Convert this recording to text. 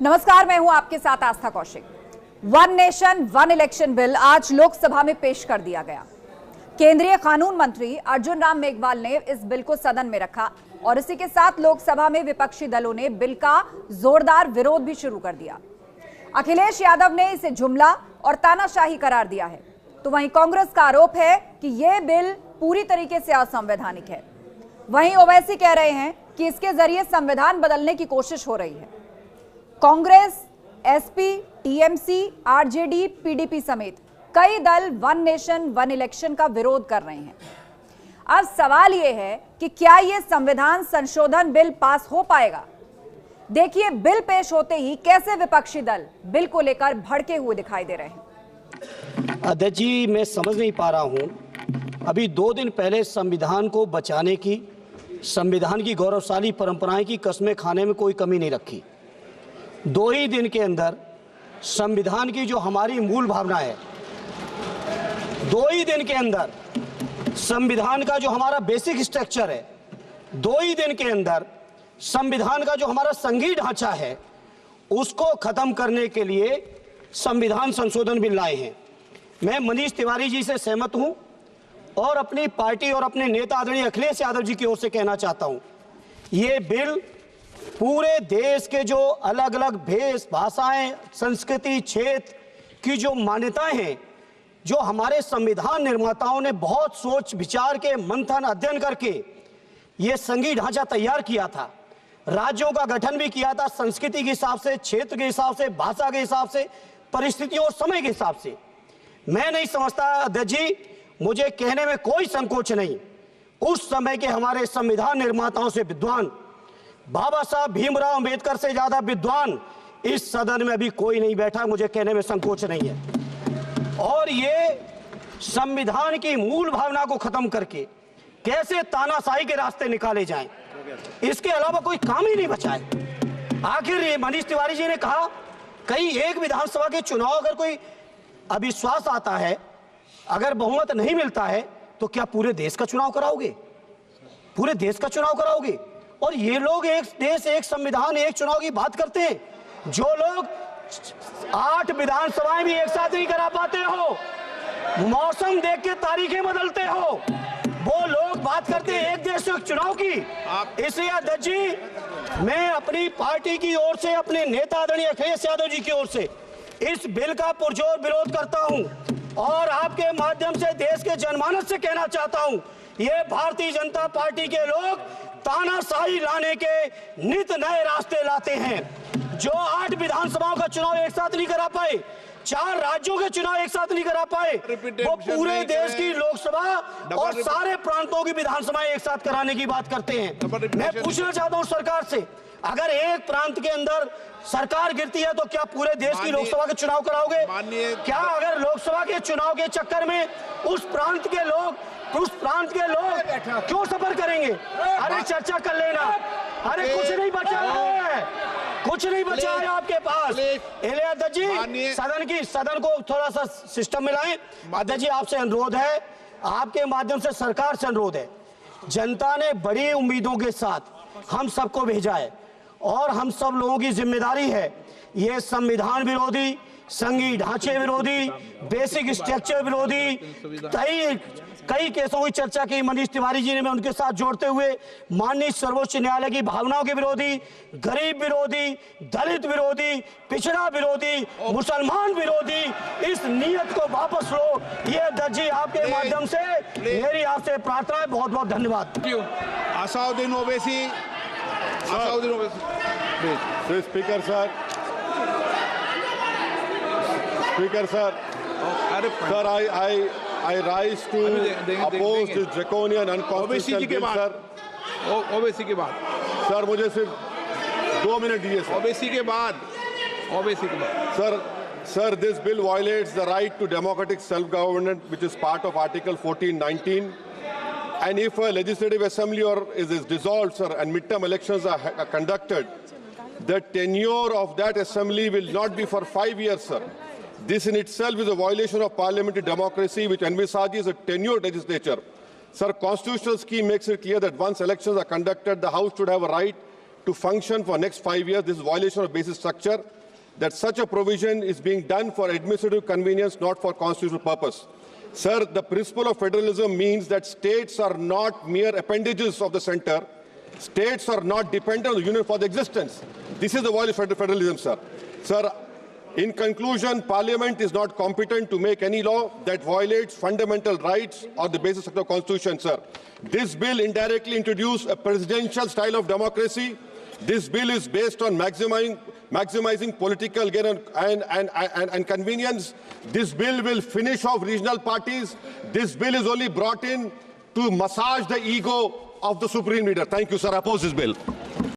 नमस्कार, मैं हूं आपके साथ Astha Kaushik. One nation one election bill आज लोकसभा में पेश कर दिया गया। केंद्रीय कानून मंत्री अर्जुन राम मेघवाल ने इस बिल को सदन में रखा और इसी के साथ लोकसभा में विपक्षी दलों ने बिल का जोरदार विरोध भी शुरू कर दिया। अखिलेश यादव ने इसे जुमला और तानाशाही करार दिया है, तो वहीं कांग्रेस का आरोप है कि यह बिल पूरी तरीके से असंवैधानिक है। वहीं ओवैसी कह रहे हैं कि इसके जरिए संविधान बदलने की कोशिश हो रही है। Congress, SP, TMC, RJD, PDP समेत कई दल वन नेशन वन इलेक्शन का विरोध कर रहे हैं। अब सवाल यह है कि क्या यह संविधान संशोधन बिल पास हो पाएगा। देखिए, बिल पेश होते ही कैसे विपक्षी दल बिल को लेकर भड़के हुए दिखाई दे रहे हैं। अध्यक्ष जी, मैं समझ नहीं पा रहा हूं, अभी 2 दिन पहले संविधान को बचाने की, संविधान की गौरवशाली परंपराएं की कस्में खाने में कोई कमी नहीं रखी। 2 ही दिन के अंदर संविधान की जो हमारी मूल भावना है, 2 ही दिन के अंदर संविधान का जो हमारा बेसिक स्ट्रक्चर है, 2 ही दिन के अंदर संविधान का जो हमारा संघीय ढांचा है, उसको खत्म करने के लिए संविधान संशोधन बिल लाए हैं। मैं मनीष तिवारी जी से सहमत हूं और अपनी पार्टी और अपने नेता आदरणीय अखिलेश यादव जी की ओर से कहना चाहता हूं, ये बिल पूरे देश के जो अलग अलग भेष, भाषाएं, संस्कृति, क्षेत्र की जो मान्यताएं हैं, जो हमारे संविधान निर्माताओं ने बहुत सोच विचार के मंथन अध्ययन करके ये संघीय ढांचा तैयार किया था, राज्यों का गठन भी किया था, संस्कृति के हिसाब से, क्षेत्र के हिसाब से, भाषा के हिसाब से, परिस्थितियों और समय के हिसाब से। मैं नहीं समझता अध्यक्ष जी, मुझे कहने में कोई संकोच नहीं, उस समय के हमारे संविधान निर्माताओं से विद्वान, बाबा साहब भीमराव अंबेडकर से ज्यादा विद्वान इस सदन में अभी कोई नहीं बैठा, मुझे कहने में संकोच नहीं है। और ये संविधान की मूल भावना को खत्म करके कैसे तानाशाही के रास्ते निकाले जाएं, इसके अलावा कोई काम ही नहीं बचा है। आखिर मनीष तिवारी जी ने कहा, कई एक विधानसभा के चुनाव अगर कोई अविश्वास आता है, अगर बहुमत नहीं मिलता है, तो क्या पूरे देश का चुनाव कराओगे? पूरे देश का चुनाव कराओगे? और ये लोग एक देश, एक संविधान, एक चुनाव की बात करते हैं। जो लोग 8 विधानसभाएं भी एक साथ नहीं करा पाते हो, मौसम देख के तारीखें बदलते हो, वो लोग बात करते हैं एक देश एक चुनाव की। इसलिए अध्यक्ष जी, मैं अपनी पार्टी की ओर से, अपने नेता आदरणीय अखिलेश यादव जी की ओर से इस बिल का पुरजोर विरोध करता हूं और आपके माध्यम से देश के जनमानस से कहना चाहता हूं, ये भारतीय जनता पार्टी के लोग तानाशाही लाने के नित नए रास्ते लाते हैं। जो 8 विधानसभाओं का चुनाव एक साथ नहीं करा पाए, 4 राज्यों के चुनाव एक साथ नहीं करा पाए, वो पूरे देश की लोकसभा और सारे प्रांतों की विधानसभाएं एक साथ कराने की बात करते हैं। मैं पूछना चाहता हूं सरकार से, अगर एक प्रांत के अंदर सरकार गिरती है तो क्या पूरे देश की लोकसभा के चुनाव कराओगे? क्या अगर लोकसभा के चुनाव के चक्कर में उस प्रांत के लोग क्यों सफर करेंगे? अरे चर्चा कर लेना। अरे कुछ नहीं बचा है, कुछ नहीं बचा है आपके पास। अध्यक्ष जी, सदन को थोड़ा सा सिस्टम में लाएं। अध्यक्ष जी, आपसे अनुरोध है, आपके माध्यम से सरकार से अनुरोध है, जनता ने बड़ी उम्मीदों के साथ हम सबको भेजा है और हम सब लोगों की जिम्मेदारी है, ये संविधान विरोधी, संघीय ढांचे विरोधी, बेसिक स्ट्रक्चर विरोधी कई केसों की चर्चा की मनीष तिवारी जी ने, मैं उनके साथ जोड़ते हुए माननीय सर्वोच्च न्यायालय की भावनाओं के विरोधी, गरीब विरोधी, दलित विरोधी, पिछड़ा विरोधी, मुसलमान विरोधी, इस नीयत को वापस लो, ये अध्यक्ष जी आपके माध्यम से मेरी आपसे प्रार्थना है। बहुत बहुत धन्यवाद। Asaduddin Owaisi. Speaker sir, I rise to oppose this draconian unconstitutional bill, sir. Owaisi के बाद सर, मुझे सिर्फ 2 मिनट दीजिए सर। ओवैसी के बाद Sir, this bill violates the right to democratic self-government, which is part of Article 14(19). And if a legislative assembly is dissolved, sir, and midterm elections are conducted, the tenure of that assembly will not be for 5 years, sir. This in itself is a violation of parliamentary democracy, which envisages a tenured legislature. Sir, constitutional scheme makes it clear that once elections are conducted, the House should have a right to function for next 5 years. This is violation of basic structure, that such a provision is being done for administrative convenience, not for constitutional purpose. Sir, the principle of federalism means that states are not mere appendages of the center. States are not dependent on the union for the existence. This is the violation of federalism, sir. Sir, in conclusion, Parliament is not competent to make any law that violates fundamental rights or the basis of the Constitution, sir. This bill indirectly introduced a presidential style of democracy. This bill is based on maximizing political gain and convenience. This bill will finish off regional parties. This bill is only brought in to massage the ego of the supreme leader. Thank you, sir. I oppose this bill.